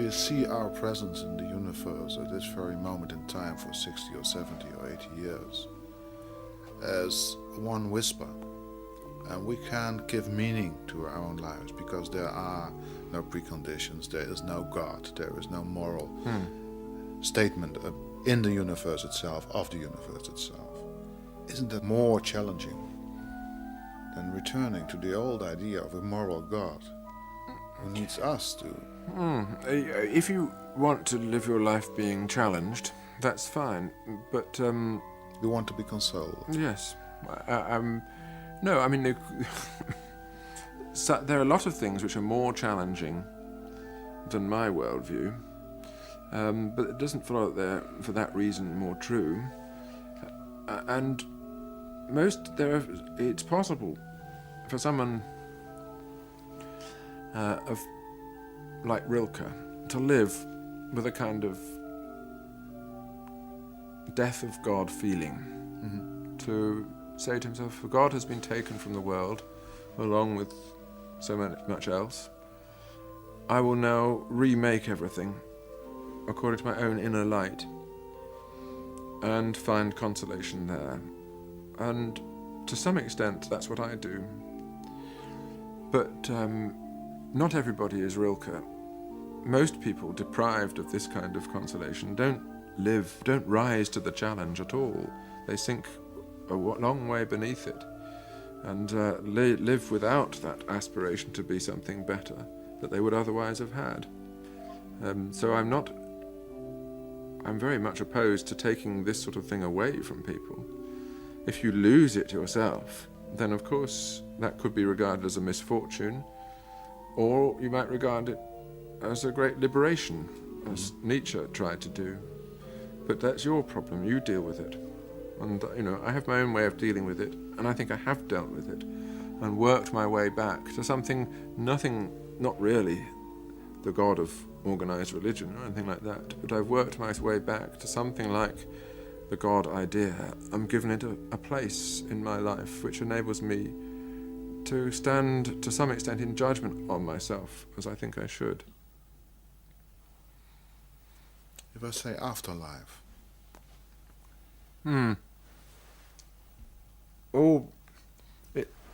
We see our presence in the universe at this very moment in time for 60 or 70 or 80 years as one whisper. And we can't give meaning to our own lives because there are no preconditions, there is no God, there is no moral statement in the universe itself, of the universe itself. Isn't that more challenging than returning to the old idea of a moral God who needs us to... If you want to live your life being challenged, that's fine, but... We want to be consoled. Yes. No, I mean, there are a lot of things which are more challenging than my worldview, but it doesn't follow that they're, for that reason, more true. And it's possible for someone like Rilke to live with a kind of death of God feeling, to say to himself, God has been taken from the world along with so much else. I will now remake everything according to my own inner light and find consolation there. And to some extent that's what I do. But not everybody is Rilke. Most people deprived of this kind of consolation don't rise to the challenge at all. They sink a long way beneath it and live without that aspiration to be something better that they would otherwise have had. So I'm very much opposed to taking this sort of thing away from people. If you lose it yourself, then of course that could be regarded as a misfortune, or you might regard it as a great liberation, as Nietzsche tried to do. But that's your problem, you deal with it. And, I have my own way of dealing with it, and I think I have dealt with it, and worked my way back to something, not really the God of organized religion or anything like that, but I've worked my way back to something like the God idea. I'm given it a place in my life which enables me to stand to some extent in judgment on myself, as I think I should. If I say afterlife.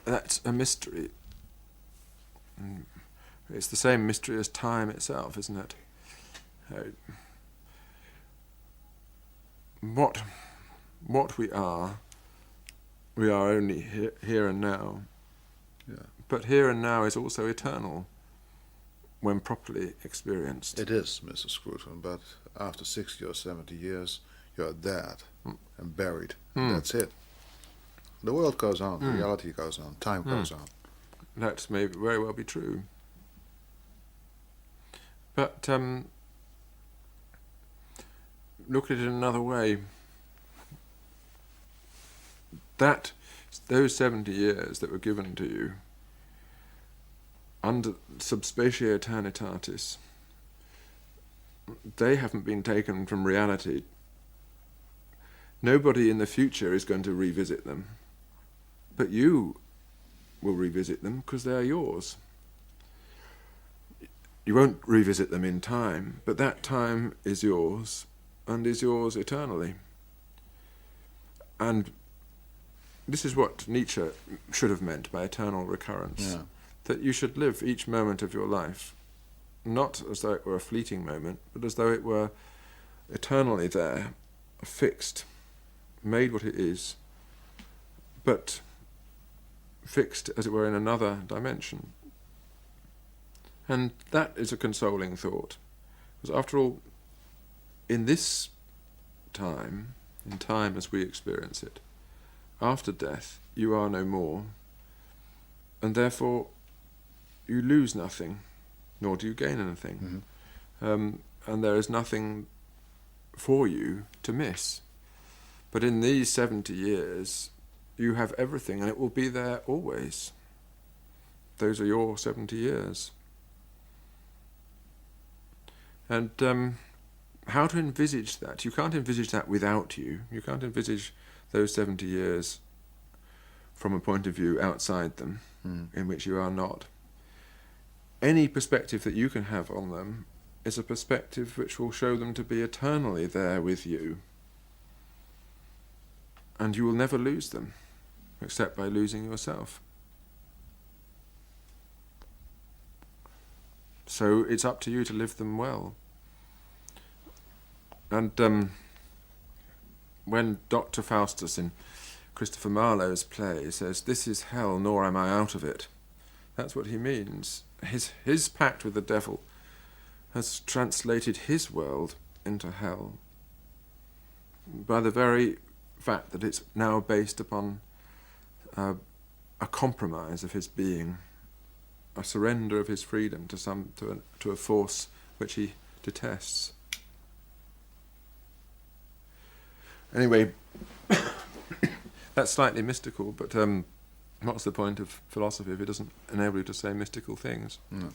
That's a mystery. It's the same mystery as time itself, isn't it? What we are only here and now. Yeah. But here and now is also eternal when properly experienced. It is, Mr. Scruton, but after 60 or 70 years, you're dead and buried. That's it. The world goes on, reality goes on, time goes on. That may very well be true. But look at it another way. Those 70 years that were given to you under subspecie eternitatis, they haven't been taken from reality. Nobody in the future is going to revisit them, but you will revisit them because they are yours. You won't revisit them in time, but that time is yours and is yours eternally. And this is what Nietzsche should have meant by eternal recurrence, that you should live each moment of your life not as though it were a fleeting moment, but as though it were eternally there, fixed, made what it is, but fixed, as it were, in another dimension. And that is a consoling thought, because after all, in this time, in time as we experience it, after death, you are no more, and therefore you lose nothing, nor do you gain anything. And there is nothing for you to miss. But in these 70 years, you have everything, and it will be there always. Those are your 70 years. And how to envisage that? You can't envisage that without you. You can't envisage those 70 years from a point of view outside them, in which you are not. Any perspective that you can have on them is a perspective which will show them to be eternally there with you. And you will never lose them, except by losing yourself. So it's up to you to live them well. And when Dr. Faustus in Christopher Marlowe's play says, "This is hell, nor am I out of it," that's what he means. His pact with the devil has translated his world into hell by the very fact that it's now based upon a compromise of his being, a surrender of his freedom to a force which he detests. Anyway, that's slightly mystical, but what's the point of philosophy if it doesn't enable you to say mystical things? No.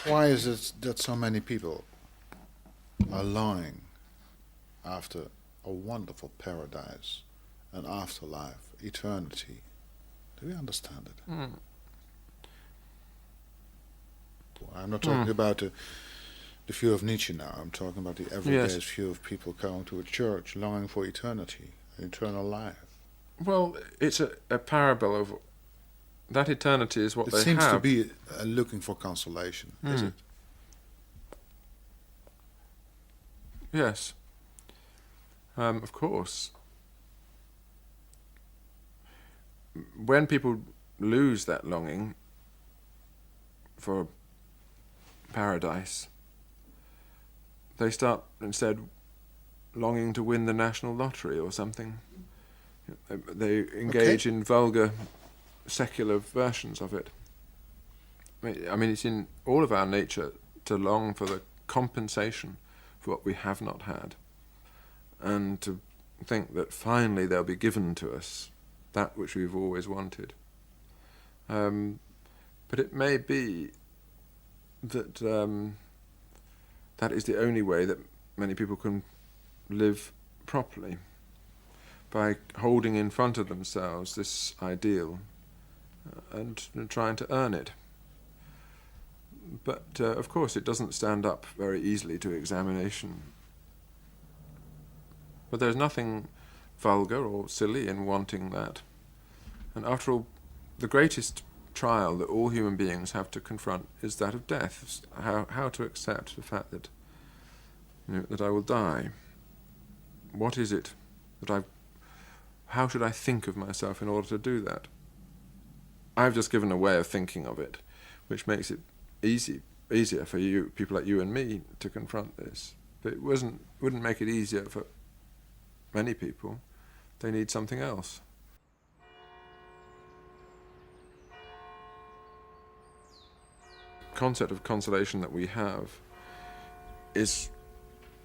Why is it that so many people are longing after a wonderful paradise, an afterlife, eternity? Do we understand it? I'm not talking about the view of Nietzsche now. I'm talking about the everyday view of people going to a church, longing for eternity, eternal life. Well, it's a parable of that eternity is what it they have. It seems to be looking for consolation, is it? Yes. Of course. When people lose that longing for paradise, they start instead longing to win the national lottery or something. They engage in vulgar, secular versions of it. I mean, it's in all of our nature to long for the compensation for what we have not had, and to think that finally they'll be given to us that which we've always wanted. But it may be that that is the only way that many people can live properly, by holding in front of themselves this ideal and trying to earn it. But of course it doesn't stand up very easily to examination. But there's nothing vulgar or silly in wanting that. And after all, the greatest trial that all human beings have to confront is that of death. How to accept the fact that that I will die. What is it that how should I think of myself in order to do that? I've just given a way of thinking of it, which makes it easier for you, people like you and me, to confront this. But it wouldn't make it easier for many people. They need something else. The concept of consolation that we have is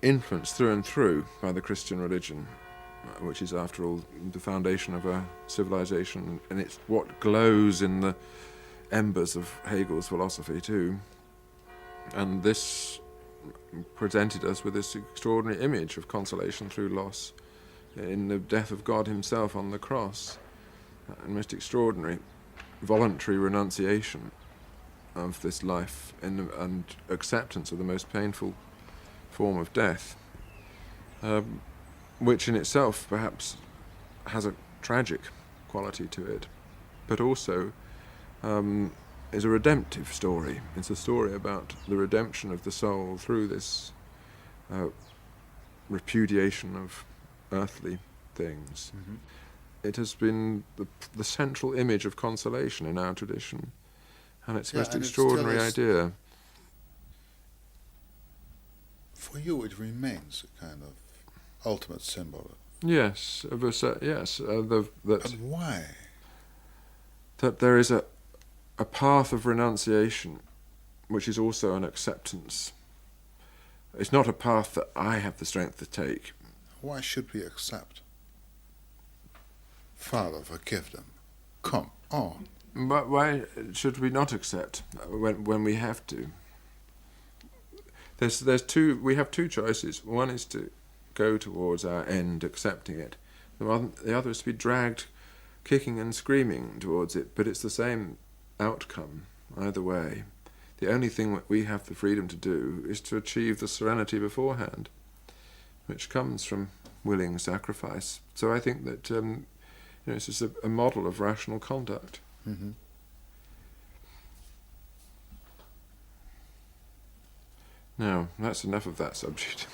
influenced through and through by the Christian religion, which is, after all, the foundation of our civilization, and it's what glows in the embers of Hegel's philosophy too. And this presented us with this extraordinary image of consolation through loss in the death of God himself on the cross, a most extraordinary voluntary renunciation of this life and acceptance of the most painful form of death, which in itself perhaps has a tragic quality to it, but also is a redemptive story. It's a story about the redemption of the soul through this repudiation of earthly things. Mm-hmm. It has been the central image of consolation in our tradition, and it's a most extraordinary idea. For you, it remains a kind of ultimate symbol. Yes, that. But why? That there is a path of renunciation, which is also an acceptance. It's not a path that I have the strength to take. Why should we accept? Father, forgive them. Come on. But why should we not accept when we have to? We have two choices. One is to go towards our end, accepting it. The other is to be dragged, kicking and screaming towards it, but it's the same outcome either way. the only thing that we have the freedom to do is to achieve the serenity beforehand, which comes from willing sacrifice. So I think that it's just a model of rational conduct. Mm-hmm. Now, that's enough of that subject.